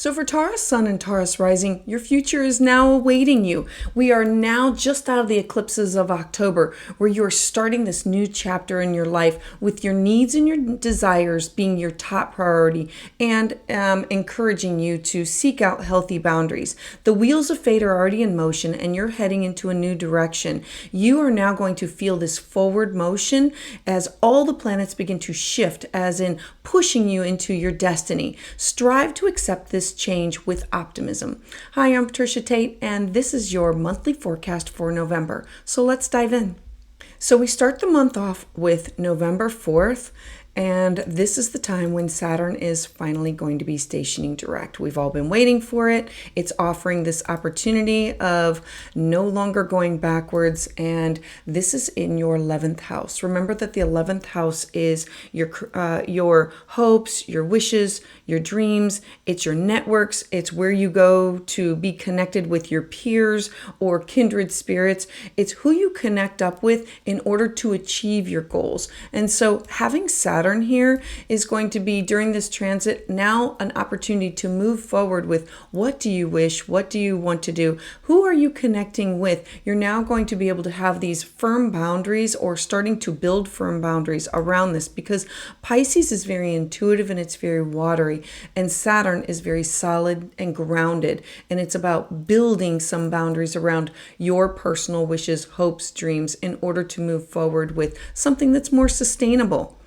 So for Taurus Sun and Taurus Rising, your future is now awaiting you. We are now just out of the eclipses of October, where you are starting this new chapter in your life with your needs and your desires being your top priority, and encouraging you to seek out healthy boundaries. The wheels of fate are already in motion and you're heading into a new direction. You are now going to feel this forward motion as all the planets begin to shift, as in pushing you into your destiny. Strive to accept this change with optimism. Hi, I'm Patricia Tate, and this is your monthly forecast for November. So let's dive in. So we start the month off with November 4th, and this is the time when Saturn is finally going to be stationing direct. We've all been waiting for it. It's offering this opportunity of no longer going backwards, and this is in your 11th house. Remember that the 11th house is your hopes, your wishes, your dreams. It's your networks. It's where you go to be connected with your peers or kindred spirits. It's who you connect up with in order to achieve your goals. And so having Saturn here is going to be, during this transit, now an opportunity to move forward with what do you wish, what do you want to do, who are you connecting with. You're now going to be able to have these firm boundaries, or starting to build firm boundaries around this, because Pisces is very intuitive and it's very watery, and Saturn is very solid and grounded, and it's about building some boundaries around your personal wishes, hopes, dreams, in order to move forward with something that's more sustainable.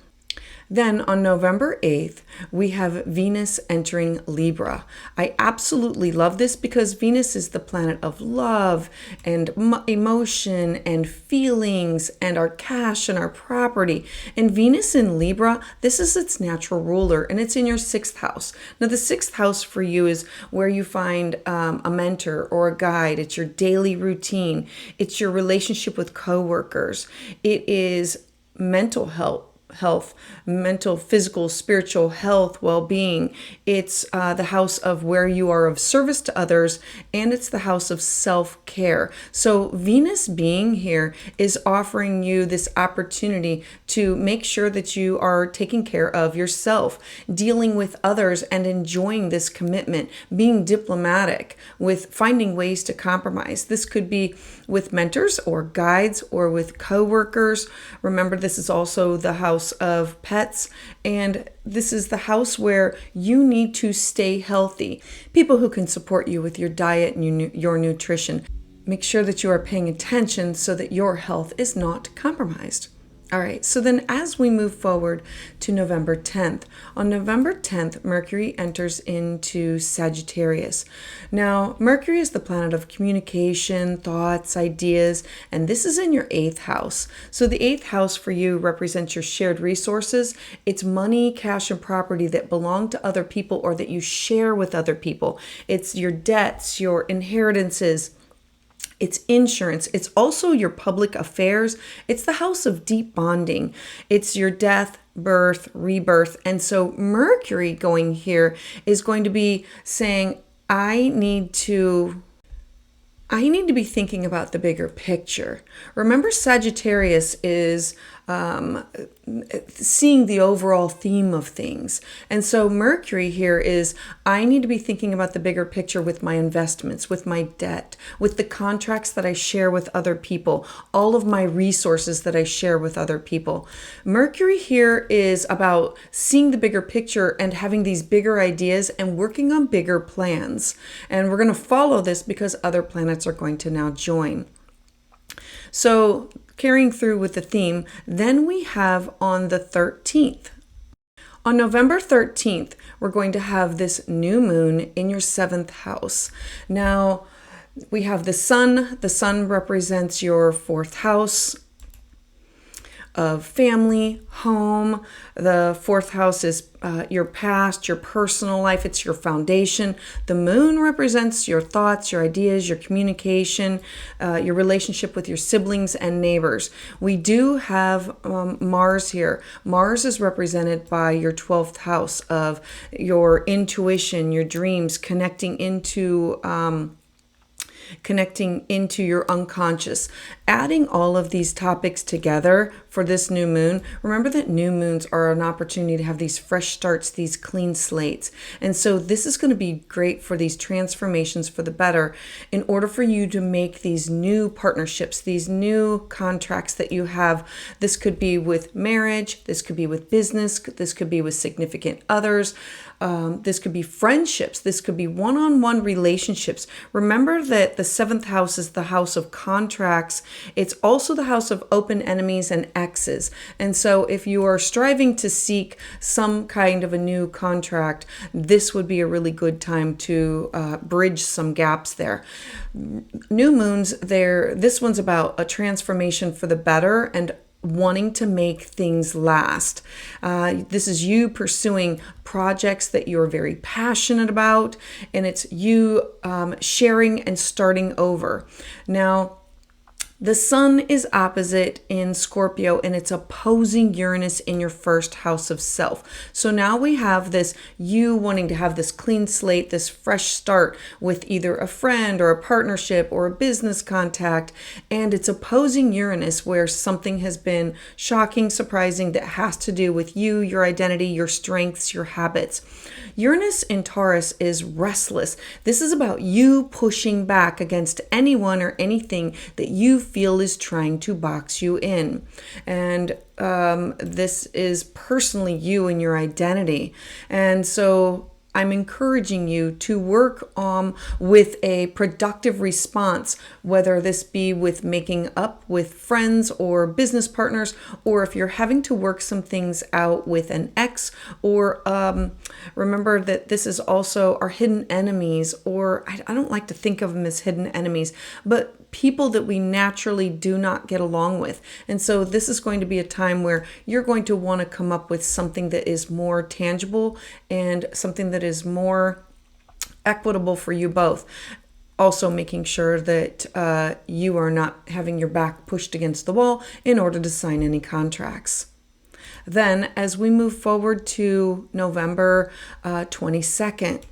Then on November 8th, we have Venus entering Libra. I absolutely love this because Venus is the planet of love and emotion and feelings and our cash and our property. And Venus in Libra, this is its natural ruler, and it's in your 6th house. Now, the 6th house for you is where you find a mentor or a guide. It's your daily routine. It's your relationship with coworkers. It is mental health, mental, physical, spiritual health, well-being. It's the house of where you are of service to others, and it's the house of self-care. So Venus being here is offering you this opportunity to make sure that you are taking care of yourself, dealing with others and enjoying this commitment, being diplomatic with finding ways to compromise. This could be with mentors or guides or with coworkers. Remember, this is also the house of pets, and this is the house where you need to stay healthy. People who can support you with your diet and your nutrition. Make sure that you are paying attention so that your health is not compromised. All right, so then as we move forward to November 10th, on November 10th, Mercury enters into Sagittarius. Now, Mercury is the planet of communication, thoughts, ideas, and this is in your 8th house. So the 8th house for you represents your shared resources. It's money, cash, and property that belong to other people or that you share with other people. It's your debts, your inheritances. It's insurance. It's also your public affairs. It's the house of deep bonding. It's your death, birth, rebirth. And so Mercury going here is going to be saying, I need to be thinking about the bigger picture. Remember, Sagittarius is seeing the overall theme of things. And so Mercury here is, I need to be thinking about the bigger picture with my investments, with my debt, with the contracts that I share with other people, all of my resources that I share with other people. Mercury here is about seeing the bigger picture and having these bigger ideas and working on bigger plans. And we're going to follow this because other planets are going to now join. So carrying through with the theme, then we have on the 13th. On November 13th, we're going to have this new moon in your 7th house. Now, we have the sun. The sun represents your 4th house of family, home. The 4th house is your past, your personal life. It's your foundation. The moon represents your thoughts, your ideas, your communication, your relationship with your siblings and neighbors. We do have Mars here. Mars is represented by your 12th house of your intuition, your dreams, connecting into connecting into your unconscious. Adding all of these topics together for this new moon, remember that new moons are an opportunity to have these fresh starts, these clean slates. And so this is going to be great for these transformations for the better in order for you to make these new partnerships, these new contracts that you have. This could be with marriage, this could be with business, this could be with significant others. This could be friendships. This could be one-on-one relationships. Remember that the 7th house is the house of contracts. It's also the house of open enemies and exes. And so if you are striving to seek some kind of a new contract, this would be a really good time to bridge some gaps there. New moons, this one's about a transformation for the better and wanting to make things last. This is you pursuing projects that you're very passionate about, and it's you sharing and starting over. Now, the sun is opposite in Scorpio and it's opposing Uranus in your first house of self. So now we have this you wanting to have this clean slate, this fresh start with either a friend or a partnership or a business contact. And it's opposing Uranus where something has been shocking, surprising that has to do with you, your identity, your strengths, your habits. Uranus in Taurus is restless. This is about you pushing back against anyone or anything that you feel is trying to box you in. And this is personally you and your identity. And so I'm encouraging you to work with a productive response, whether this be with making up with friends or business partners, or if you're having to work some things out with an ex, or remember that this is also our hidden enemies, or I don't like to think of them as hidden enemies, but people that we naturally do not get along with. And so this is going to be a time where you're going to want to come up with something that is more tangible and something that is more equitable for you both. Also making sure that you are not having your back pushed against the wall in order to sign any contracts. Then as we move forward to November 22nd.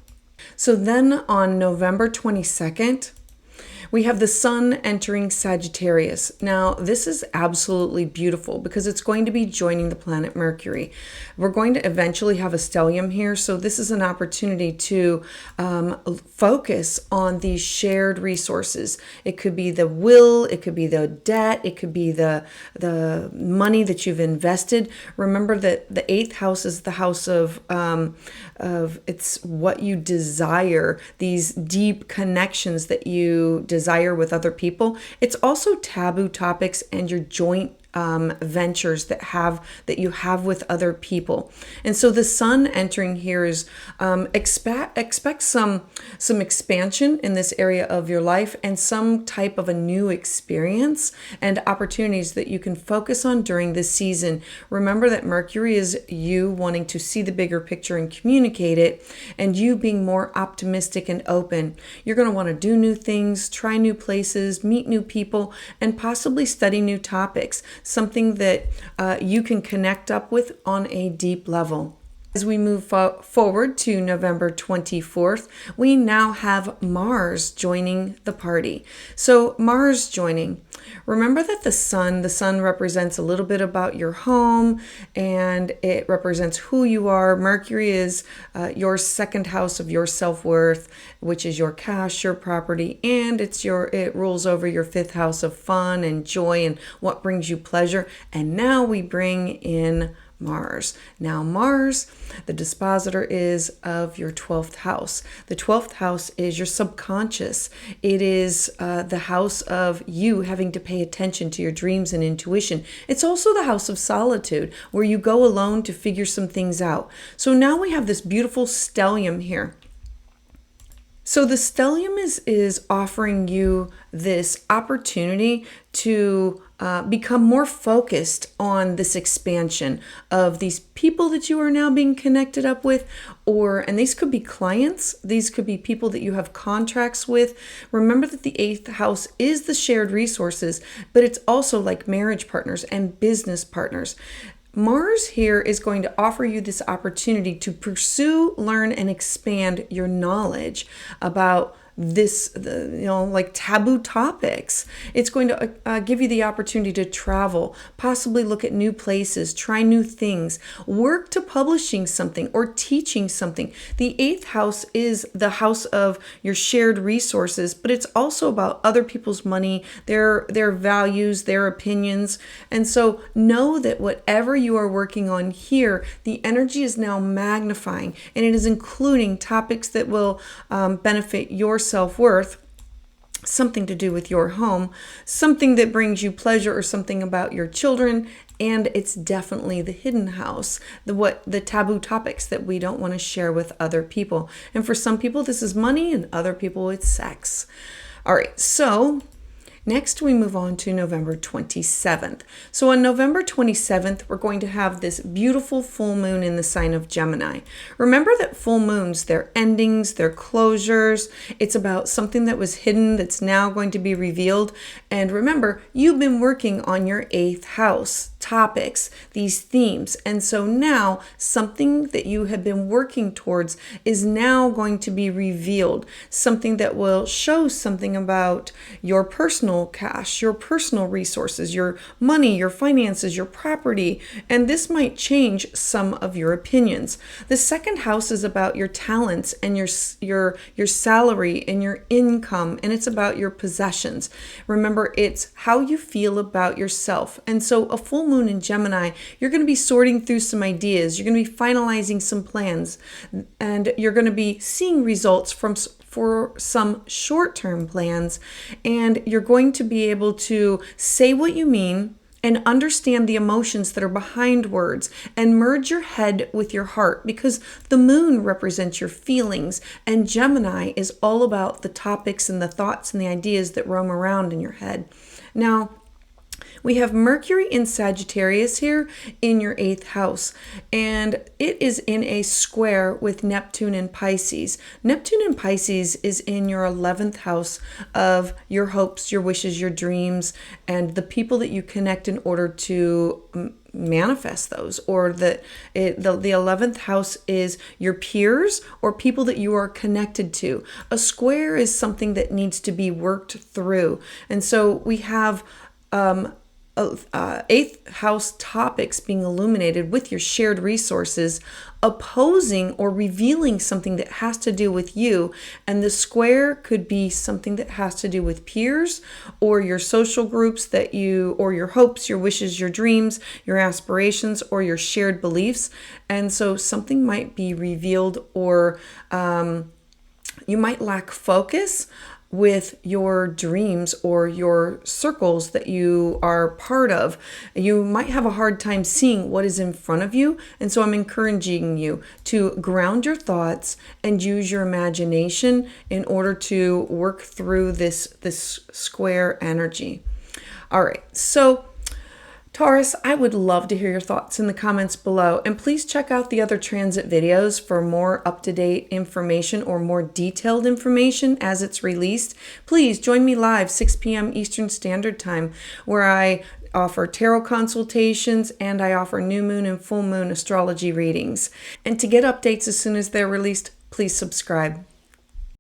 So then on November 22nd, we have the sun entering Sagittarius. Now, this is absolutely beautiful because it's going to be joining the planet Mercury. We're going to eventually have a stellium here, so this is an opportunity to focus on these shared resources. It could be the will, it could be the debt, it could be the money that you've invested. Remember that the 8th house is the house of it's what you desire, these deep connections that you desire with other people. It's also taboo topics and your joint ventures that you have with other people. And so the sun entering here is expect some expansion in this area of your life and some type of a new experience and opportunities that you can focus on during this season. Remember that Mercury is you wanting to see the bigger picture and communicate it, and you being more optimistic and open. You're going to want to do new things, try new places, meet new people, and possibly study new topics. Something that you can connect up with on a deep level. As we move forward to November 24th, we now have Mars joining the party. So Mars joining, remember that the sun represents a little bit about your home and it represents who you are. Mercury is your 2nd house of your self-worth, which is your cash, your property, and it rules over your 5th house of fun and joy and what brings you pleasure. And now we bring in Mars. Now Mars, the dispositor is of your 12th house. The 12th house is your subconscious. It is the house of you having to pay attention to your dreams and intuition. It's also the house of solitude where you go alone to figure some things out. So now we have this beautiful stellium here. So the stellium is offering you this opportunity to become more focused on this expansion of these people that you are now being connected up with, and these could be clients, these could be people that you have contracts with. Remember that the 8th house is the shared resources, but it's also like marriage partners and business partners. Mars here is going to offer you this opportunity to pursue, learn, and expand your knowledge about like taboo topics. It's going to give you the opportunity to travel, possibly look at new places, try new things, work to publishing something or teaching something. The eighth house is the house of your shared resources, but it's also about other people's money, their values, their opinions. And so know that whatever you are working on here, the energy is now magnifying, and it is including topics that will benefit your self-worth, something to do with your home, something that brings you pleasure, or something about your children. And it's definitely the hidden house, the taboo topics that we don't want to share with other people. And for some people, this is money, and other people, it's sex. All right, so next, we move on to November 27th. So on November 27th, we're going to have this beautiful full moon in the sign of Gemini. Remember that full moons, they're endings, they're closures. It's about something that was hidden that's now going to be revealed. And remember, you've been working on your eighth house topics, these themes. And so now something that you have been working towards is now going to be revealed. Something that will show something about your personal cash, your personal resources, your money, your finances, your property, and this might change some of your opinions. The second house is about your talents and your salary and your income, and it's about your possessions. Remember, it's how you feel about yourself. And so a full moon in Gemini, you're going to be sorting through some ideas, you're going to be finalizing some plans, and you're going to be seeing results for some short-term plans, and you're going to be able to say what you mean and understand the emotions that are behind words and merge your head with your heart, because the moon represents your feelings, and Gemini is all about the topics and the thoughts and the ideas that roam around in your head. Now, we have Mercury in Sagittarius here in your eighth house, and it is in a square with Neptune in Pisces. Neptune in Pisces is in your 11th house of your hopes, your wishes, your dreams, and the people that you connect in order to manifest those, or the 11th house is your peers or people that you are connected to. A square is something that needs to be worked through, and so we have eighth house topics being illuminated with your shared resources, opposing or revealing something that has to do with you. And the square could be something that has to do with peers or your social groups or your hopes, your wishes, your dreams, your aspirations, or your shared beliefs. And so something might be revealed, or you might lack focus with your dreams or your circles that you are part of. You might have a hard time seeing what is in front of you. And so I'm encouraging you to ground your thoughts and use your imagination in order to work through this square energy. All right, so Taurus, I would love to hear your thoughts in the comments below, and please check out the other transit videos for more up-to-date information or more detailed information as it's released. Please join me live 6 p.m. Eastern Standard Time, where I offer tarot consultations and I offer new moon and full moon astrology readings. And to get updates as soon as they're released, please subscribe.